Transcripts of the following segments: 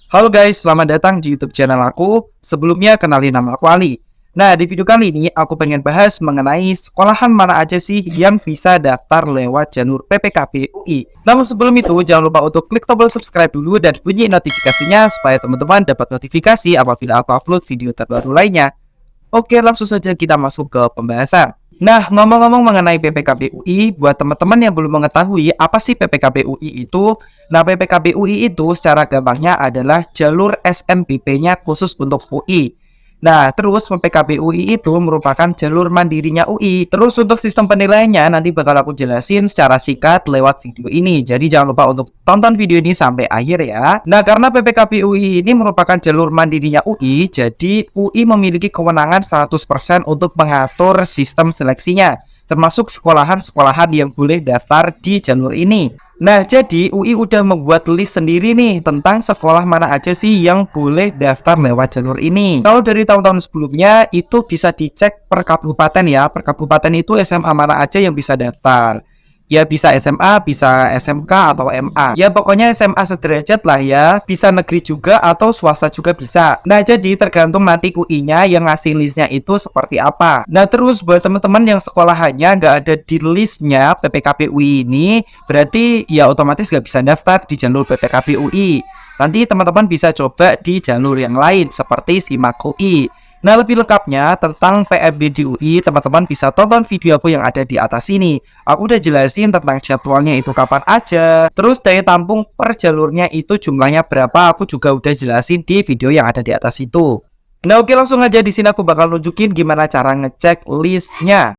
Halo guys, selamat datang di YouTube channel aku. Sebelumnya kenalin nama aku Ali. Nah, di video kali ini aku pengen bahas mengenai sekolahan mana aja sih yang bisa daftar lewat jalur PPKB UI. Namun sebelum itu, jangan lupa untuk klik tombol subscribe dulu dan bunyi notifikasinya supaya teman-teman dapat notifikasi apabila aku upload video terbaru lainnya. Oke, langsung saja kita masuk ke pembahasan. Nah, ngomong-ngomong mengenai PPKB UI, buat teman-teman yang belum mengetahui apa sih PPKB UI itu, nah PPKB UI itu secara gampangnya adalah jalur SNBP-nya khusus untuk UI. Nah, terus PPKB UI itu merupakan jalur mandirinya UI. Terus untuk sistem penilaiannya nanti bakal aku jelasin secara singkat lewat video ini. Jadi jangan lupa untuk tonton video ini sampai akhir ya. Nah, karena PPKB UI ini merupakan jalur mandirinya UI, jadi UI memiliki kewenangan 100% untuk mengatur sistem seleksinya, termasuk sekolahan-sekolahan yang boleh daftar di jalur ini. Nah, jadi UI udah membuat list sendiri nih tentang sekolah mana aja sih yang boleh daftar lewat jalur ini. Kalau dari tahun-tahun sebelumnya itu bisa dicek per kabupaten ya. Per kabupaten itu SMA mana aja yang bisa daftar. Ya bisa SMA, bisa SMK atau MA. Ya pokoknya SMA sederajat lah ya. Bisa negeri juga atau swasta juga bisa. Nah jadi tergantung nanti UI-nya yang ngasih listnya itu seperti apa. Nah terus buat teman-teman yang sekolahannya nggak ada di listnya PPKB UI ini, berarti ya otomatis nggak bisa daftar di jalur PPKB UI. Nanti teman-teman bisa coba di jalur yang lain seperti SIMAK UI. Nah, lebih lengkapnya tentang PMB di UI, teman-teman bisa tonton video aku yang ada di atas ini. Aku udah jelasin tentang jadwalnya itu kapan aja. Terus daya tampung per jalurnya itu jumlahnya berapa, aku juga udah jelasin di video yang ada di atas itu. Nah, oke langsung aja di sini aku bakal nunjukin gimana cara ngecek listnya.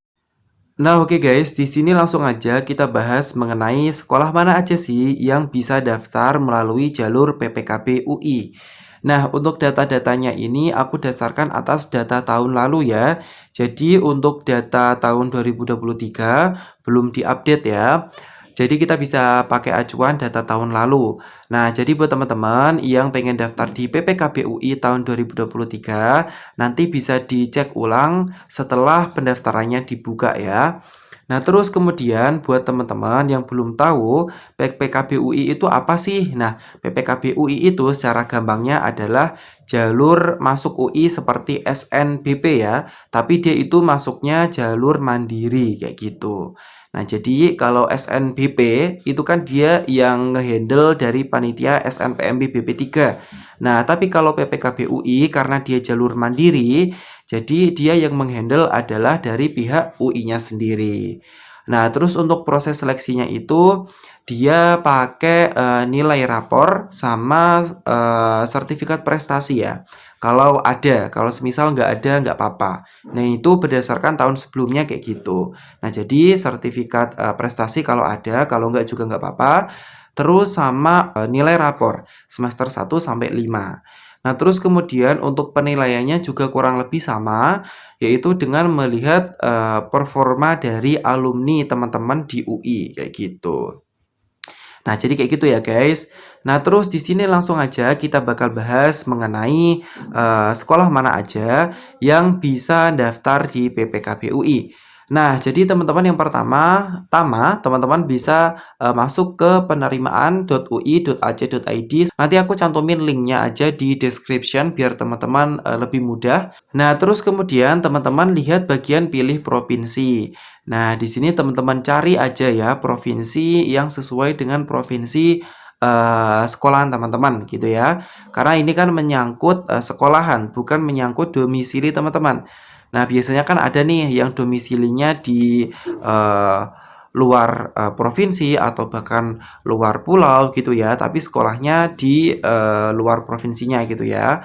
Nah, oke guys, di sini langsung aja kita bahas mengenai sekolah mana aja sih yang bisa daftar melalui jalur PPKB UI. Nah, untuk data-datanya ini aku dasarkan atas data tahun lalu ya. Jadi untuk data tahun 2023 belum diupdate ya. Jadi kita bisa pakai acuan data tahun lalu. Nah, jadi buat teman-teman yang pengen daftar di PPKB UI tahun 2023, nanti bisa dicek ulang setelah pendaftarannya dibuka ya. Nah, terus kemudian buat teman-teman yang belum tahu PPKB UI itu apa sih? Nah, PPKB UI itu secara gampangnya adalah jalur masuk UI seperti SNBP ya, tapi dia itu masuknya jalur mandiri kayak gitu. Nah, jadi kalau SNBP itu kan dia yang ngehandle dari panitia SNPMB BP3. Nah, tapi kalau PPKB UI karena dia jalur mandiri, jadi dia yang menghandle adalah dari pihak UI-nya sendiri. Nah, terus untuk proses seleksinya itu dia pakai nilai rapor sama sertifikat prestasi ya. Kalau ada, kalau semisal nggak ada nggak apa-apa. Nah, itu berdasarkan tahun sebelumnya kayak gitu. Nah, jadi sertifikat prestasi kalau ada, kalau nggak juga nggak apa-apa. Terus sama nilai rapor semester 1 sampai 5. Nah, terus kemudian untuk penilaiannya juga kurang lebih sama, yaitu dengan melihat performa dari alumni teman-teman di UI kayak gitu. Nah, jadi kayak gitu ya, guys. Nah, terus di sini langsung aja kita bakal bahas mengenai sekolah mana aja yang bisa daftar di PPKB UI. Nah, jadi teman-teman yang pertama, teman-teman bisa masuk ke penerimaan.ui.ac.id. Nanti aku cantumin linknya aja di description biar teman-teman lebih mudah. Nah, terus kemudian teman-teman lihat bagian pilih provinsi. Nah, di sini teman-teman cari aja ya provinsi yang sesuai dengan provinsi sekolahan teman-teman gitu ya. Karena ini kan menyangkut sekolahan, bukan menyangkut domisili teman-teman. Nah, biasanya kan ada nih yang domisilinya di luar provinsi atau bahkan luar pulau gitu ya, tapi sekolahnya di luar provinsinya gitu ya.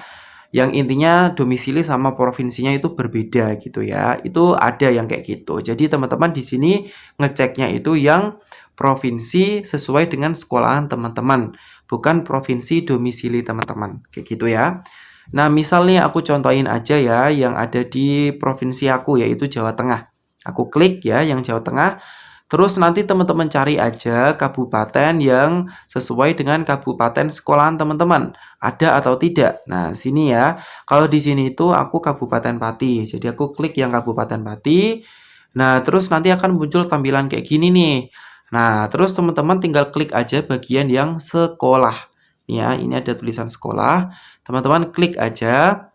Yang intinya domisili sama provinsinya itu berbeda gitu ya. Itu ada yang kayak gitu. Jadi teman-teman di sini ngeceknya itu yang provinsi sesuai dengan sekolahan teman-teman, bukan provinsi domisili teman-teman. Kayak gitu ya. Nah, misalnya aku contohin aja ya yang ada di provinsi aku yaitu Jawa Tengah. Aku klik ya yang Jawa Tengah. Terus nanti teman-teman cari aja kabupaten yang sesuai dengan kabupaten sekolahan teman-teman. Ada atau tidak. Nah, sini ya. Kalau di sini itu aku Kabupaten Pati. Jadi aku klik yang Kabupaten Pati. Nah, terus nanti akan muncul tampilan kayak gini nih. Nah, terus teman-teman tinggal klik aja bagian yang sekolah. Ya, ini ada tulisan sekolah. Teman-teman klik aja.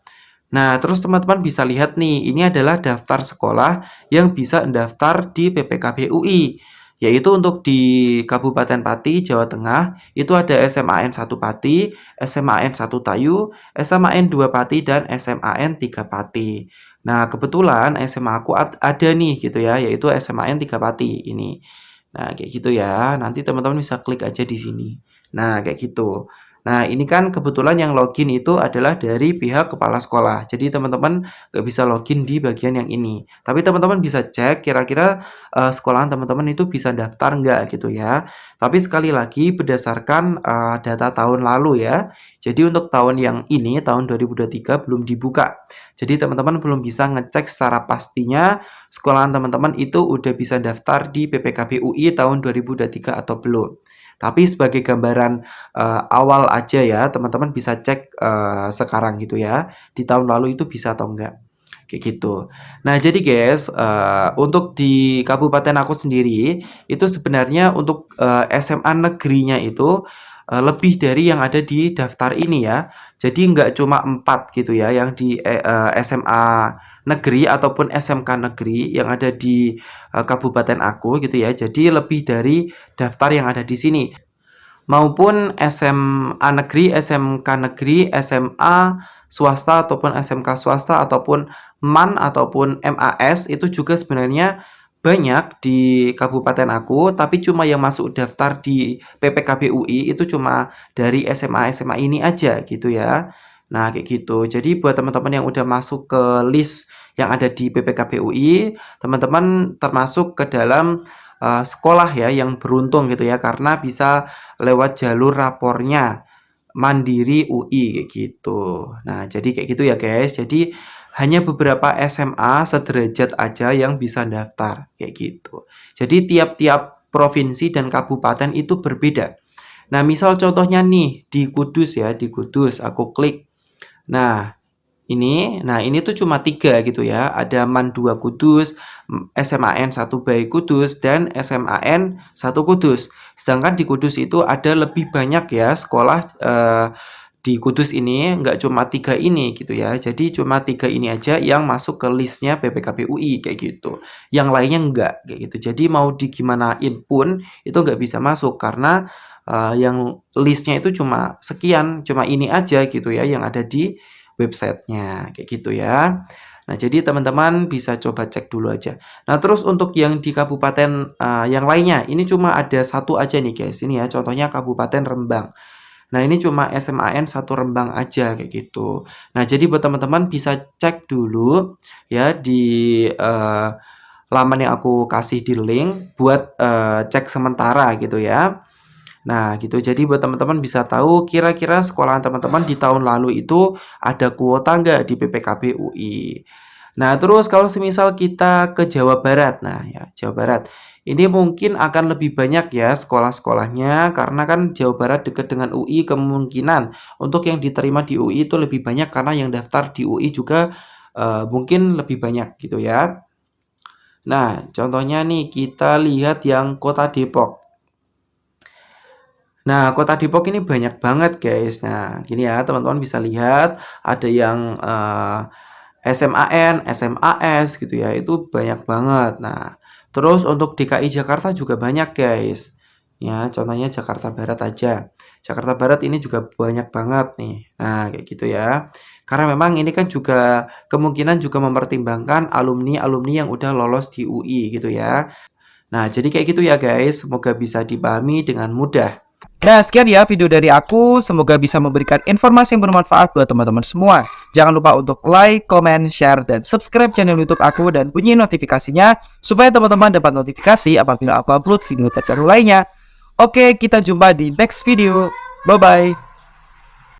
Nah, terus teman-teman bisa lihat nih, ini adalah daftar sekolah yang bisa mendaftar di PPKB UI. Yaitu untuk di Kabupaten Pati, Jawa Tengah, itu ada SMAN 1 Pati, SMAN 1 Tayu, SMAN 2 Pati, dan SMAN 3 Pati. Nah, kebetulan SMA aku ada nih gitu ya, yaitu SMAN 3 Pati ini. Nah, kayak gitu ya. Nanti teman-teman bisa klik aja di sini. Nah, kayak gitu. Nah, ini kan kebetulan yang login itu adalah dari pihak kepala sekolah. Jadi teman-teman nggak bisa login di bagian yang ini. Tapi teman-teman bisa cek kira-kira sekolahan teman-teman itu bisa daftar nggak gitu ya. Tapi sekali lagi berdasarkan data tahun lalu ya. Jadi untuk tahun yang ini, tahun 2023 belum dibuka. Jadi teman-teman belum bisa ngecek secara pastinya sekolahan teman-teman itu udah bisa daftar di PPKB UI tahun 2023 atau belum. Tapi sebagai gambaran awal aja ya, teman-teman bisa cek sekarang gitu ya, di tahun lalu itu bisa atau enggak, kayak gitu. Nah, jadi guys, untuk di kabupaten aku sendiri, itu sebenarnya untuk SMA negerinya itu lebih dari yang ada di daftar ini ya. Jadi nggak cuma 4 gitu ya, yang di SMA negeri ataupun SMK negeri yang ada di kabupaten aku gitu ya. Jadi lebih dari daftar yang ada di sini maupun SMA negeri, SMK negeri, SMA swasta ataupun SMK swasta ataupun MAN ataupun MAS itu juga sebenarnya banyak di kabupaten aku, tapi cuma yang masuk daftar di PPKB UI itu cuma dari SMA-SMA ini aja gitu ya. Nah, kayak gitu. Jadi buat teman-teman yang udah masuk ke list yang ada di PPKB UI, teman-teman termasuk ke dalam sekolah ya yang beruntung gitu ya karena bisa lewat jalur rapornya Mandiri UI kayak gitu. Nah, jadi kayak gitu ya guys. Jadi hanya beberapa SMA sederajat aja yang bisa daftar kayak gitu. Jadi tiap-tiap provinsi dan kabupaten itu berbeda. Nah, misal contohnya nih di Kudus ya, di Kudus aku klik. Nah, ini tuh cuma 3 gitu ya. Ada MAN 2 Kudus, SMAN 1 Bayi Kudus, dan SMAN 1 Kudus. Sedangkan di Kudus itu ada lebih banyak ya sekolah di Kudus ini, nggak cuma 3 ini gitu ya. Jadi cuma 3 ini aja yang masuk ke listnya PPKB UI kayak gitu. Yang lainnya enggak kayak gitu. Jadi mau digimanain pun itu nggak bisa masuk karena yang listnya itu cuma sekian, cuma ini aja gitu ya yang ada di websitenya kayak gitu ya. Nah, jadi teman-teman bisa coba cek dulu aja. Nah, terus untuk yang di kabupaten yang lainnya, ini cuma ada satu aja nih guys. Ini ya, contohnya Kabupaten Rembang. Nah, ini cuma SMAN 1 Rembang aja kayak gitu. Nah, jadi buat teman-teman bisa cek dulu ya di laman yang aku kasih di link buat cek sementara gitu ya. Nah, gitu. Jadi buat teman-teman bisa tahu kira-kira sekolahan teman-teman di tahun lalu itu ada kuota nggak di PPKB UI. Nah, terus kalau semisal kita ke Jawa Barat, nah ya Jawa Barat, ini mungkin akan lebih banyak ya sekolah-sekolahnya karena kan Jawa Barat dekat dengan UI kemungkinan untuk yang diterima di UI itu lebih banyak karena yang daftar di UI juga mungkin lebih banyak gitu ya. Nah, contohnya nih kita lihat yang Kota Depok. Nah, Kota Depok ini banyak banget, guys. Nah, gini ya, teman-teman bisa lihat ada yang SMAN, SMAS gitu ya, itu banyak banget. Nah, terus untuk DKI Jakarta juga banyak, guys. Ya, contohnya Jakarta Barat aja. Jakarta Barat ini juga banyak banget nih. Nah, kayak gitu ya. Karena memang ini kan juga kemungkinan juga mempertimbangkan alumni-alumni yang udah lolos di UI gitu ya. Nah, jadi kayak gitu ya, guys. Semoga bisa dipahami dengan mudah. Nah, sekian ya video dari aku. Semoga bisa memberikan informasi yang bermanfaat buat teman-teman semua. Jangan lupa untuk like, comment, share, dan subscribe channel YouTube aku dan bunyi notifikasinya supaya teman-teman dapat notifikasi apabila aku upload video terbaru lainnya. Oke, kita jumpa di next video. Bye-bye.